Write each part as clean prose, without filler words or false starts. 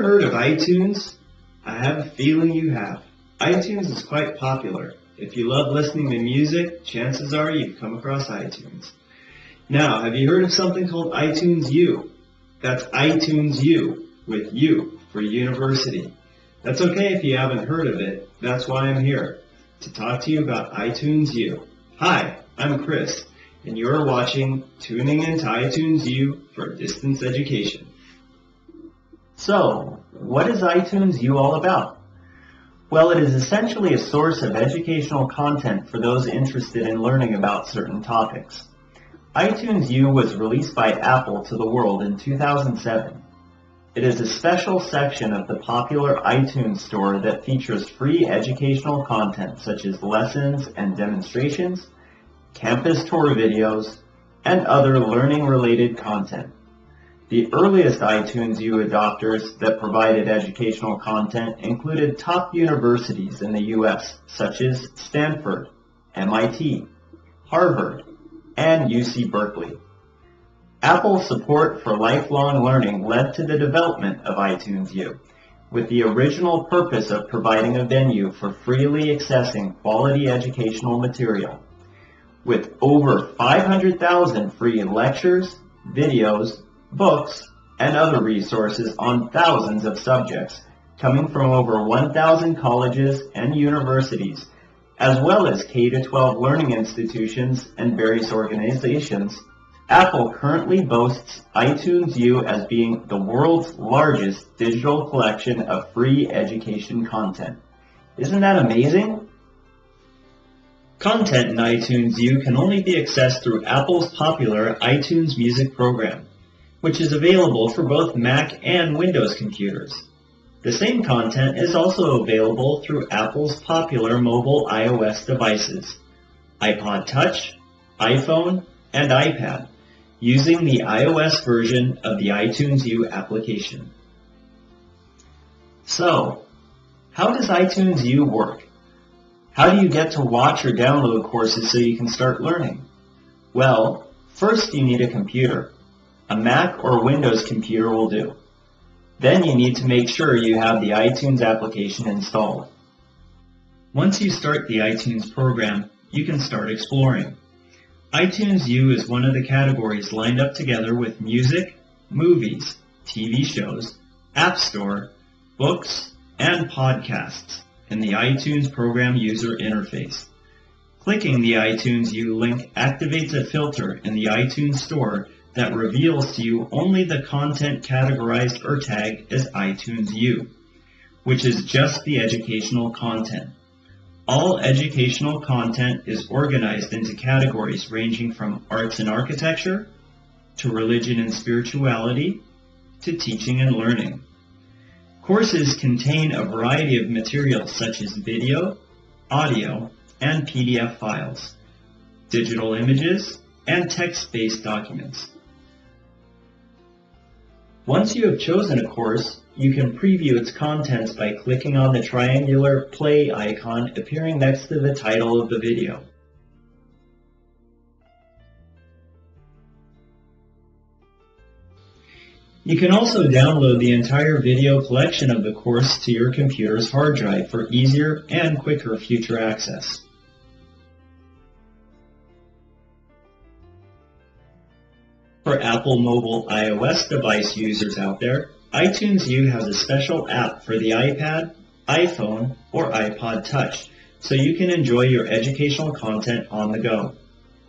heard of iTunes? I have a feeling you have. iTunes is quite popular. If you love listening to music, chances are you've come across iTunes. Now, have you heard of something called iTunes U? That's iTunes U, with U for university. That's okay if you haven't heard of it. That's why I'm here, to talk to you about iTunes U. Hi, I'm Chris, and you're watching Tuning into iTunes U for Distance Education. So, what is iTunes U all about? Well, it is essentially a source of educational content for those interested in learning about certain topics. iTunes U was released by Apple to the world in 2007. It is a special section of the popular iTunes store that features free educational content such as lessons and demonstrations, campus tour videos, and other learning-related content. The earliest iTunes U adopters that provided educational content included top universities in the U.S. such as Stanford, MIT, Harvard, and UC Berkeley. Apple's support for lifelong learning led to the development of iTunes U, with the original purpose of providing a venue for freely accessing quality educational material. With over 500,000 free lectures, videos, books, and other resources on thousands of subjects coming from over 1,000 colleges and universities, as well as K-12 learning institutions and various organizations, Apple currently boasts iTunes U as being the world's largest digital collection of free education content. Isn't that amazing? Content in iTunes U can only be accessed through Apple's popular iTunes Music program, which is available for both Mac and Windows computers. The same content is also available through Apple's popular mobile iOS devices, iPod Touch, iPhone, and iPad, using the iOS version of the iTunes U application. So, how does iTunes U work? How do you get to watch or download courses so you can start learning? Well, first you need a computer. A Mac or Windows computer will do. Then you need to make sure you have the iTunes application installed. Once you start the iTunes program, you can start exploring. iTunes U is one of the categories lined up together with music, movies, TV shows, App Store, books, and podcasts in the iTunes program user interface. Clicking the iTunes U link activates a filter in the iTunes Store that reveals to you only the content categorized or tagged as iTunes U, which is just the educational content. All educational content is organized into categories ranging from arts and architecture, to religion and spirituality, to teaching and learning. Courses contain a variety of materials such as video, audio, and PDF files, digital images, and text-based documents. Once you have chosen a course, you can preview its contents by clicking on the triangular play icon appearing next to the title of the video. You can also download the entire video collection of the course to your computer's hard drive for easier and quicker future access. For Apple mobile iOS device users out there, iTunes U has a special app for the iPad, iPhone, or iPod Touch, so you can enjoy your educational content on the go.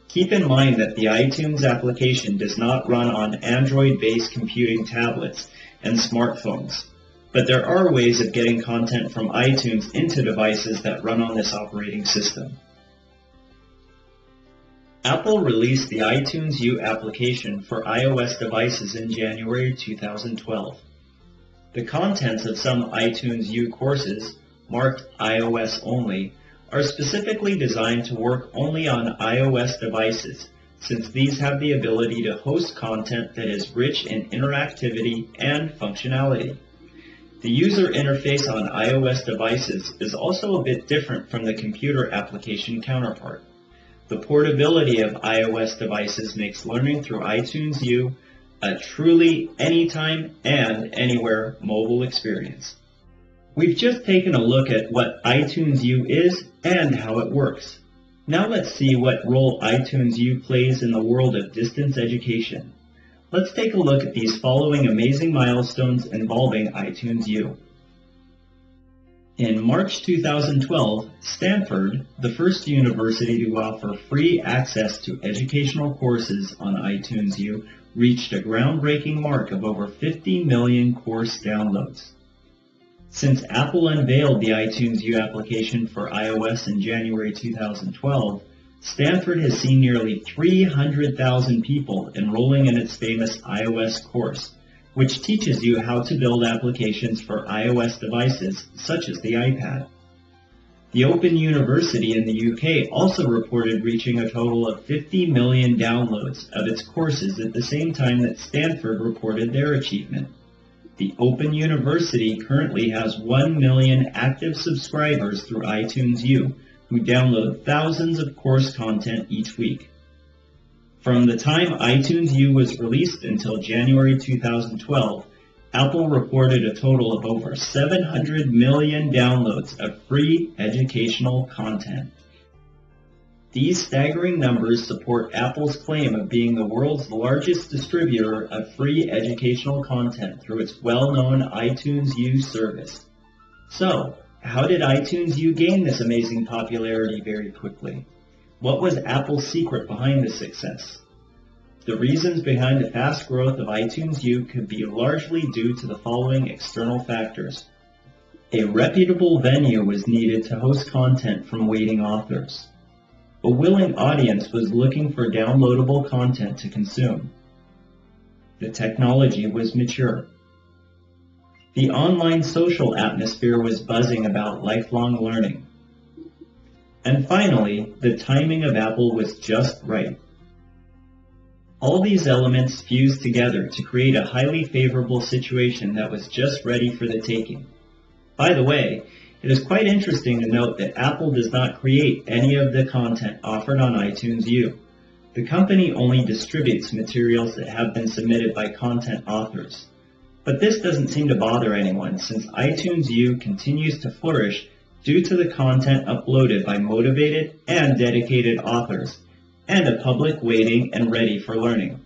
Keep in mind that the iTunes application does not run on Android-based computing tablets and smartphones, but there are ways of getting content from iTunes into devices that run on this operating system. Apple released the iTunes U application for iOS devices in January 2012. The contents of some iTunes U courses, marked iOS only, are specifically designed to work only on iOS devices, since these have the ability to host content that is rich in interactivity and functionality. The user interface on iOS devices is also a bit different from the computer application counterpart. The portability of iOS devices makes learning through iTunes U a truly anytime and anywhere mobile experience. We've just taken a look at what iTunes U is and how it works. Now let's see what role iTunes U plays in the world of distance education. Let's take a look at these following amazing milestones involving iTunes U. In March 2012, Stanford, the first university to offer free access to educational courses on iTunes U, reached a groundbreaking mark of over 50 million course downloads. Since Apple unveiled the iTunes U application for iOS in January 2012, Stanford has seen nearly 300,000 people enrolling in its famous iOS course, which teaches you how to build applications for iOS devices such as the iPad. The Open University in the UK also reported reaching a total of 50 million downloads of its courses at the same time that Stanford reported their achievement. The Open University currently has 1 million active subscribers through iTunes U, who download thousands of course content each week. From the time iTunes U was released until January 2012, Apple reported a total of over 700 million downloads of free educational content. These staggering numbers support Apple's claim of being the world's largest distributor of free educational content through its well-known iTunes U service. So, how did iTunes U gain this amazing popularity very quickly? What was Apple's secret behind this success? The reasons behind the fast growth of iTunes U could be largely due to the following external factors. A reputable venue was needed to host content from waiting authors. A willing audience was looking for downloadable content to consume. The technology was mature. The online social atmosphere was buzzing about lifelong learning. And finally, the timing of Apple was just right. All these elements fused together to create a highly favorable situation that was just ready for the taking. By the way, it is quite interesting to note that Apple does not create any of the content offered on iTunes U. The company only distributes materials that have been submitted by content authors. But this doesn't seem to bother anyone, since iTunes U continues to flourish due to the content uploaded by motivated and dedicated authors, and a public waiting and ready for learning.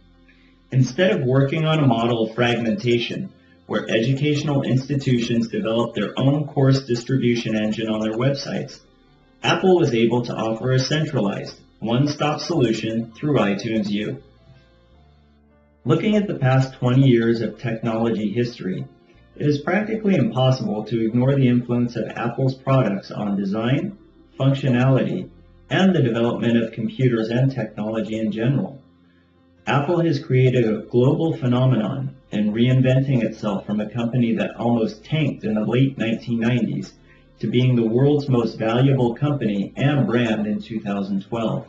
Instead of working on a model of fragmentation, where educational institutions develop their own course distribution engine on their websites, Apple was able to offer a centralized, one-stop solution through iTunes U. Looking at the past 20 years of technology history, it is practically impossible to ignore the influence of Apple's products on design, functionality, and the development of computers and technology in general. Apple has created a global phenomenon in reinventing itself from a company that almost tanked in the late 1990s to being the world's most valuable company and brand in 2012.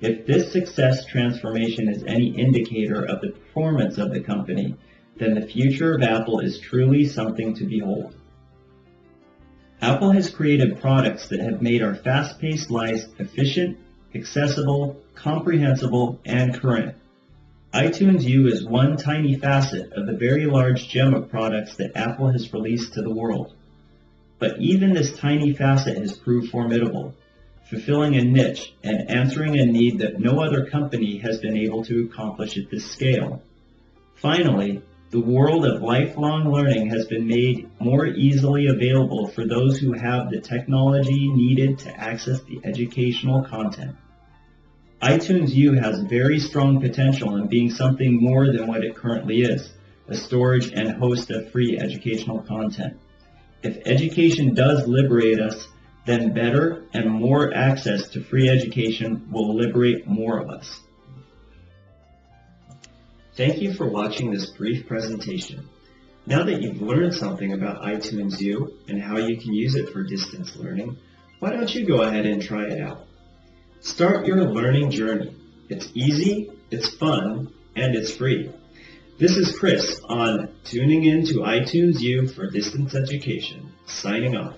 If this success transformation is any indicator of the performance of the company, then the future of Apple is truly something to behold. Apple has created products that have made our fast-paced lives efficient, accessible, comprehensible, and current. iTunes U is one tiny facet of the very large gem of products that Apple has released to the world. But even this tiny facet has proved formidable, fulfilling a niche and answering a need that no other company has been able to accomplish at this scale. Finally, the world of lifelong learning has been made more easily available for those who have the technology needed to access the educational content. iTunes U has very strong potential in being something more than what it currently is, a storage and host of free educational content. If education does liberate us, then better and more access to free education will liberate more of us. Thank you for watching this brief presentation. Now that you've learned something about iTunes U and how you can use it for distance learning, why don't you go ahead and try it out? Start your learning journey. It's easy, it's fun, and it's free. This is Chris on Tuning In to iTunes U for Distance Education, signing off.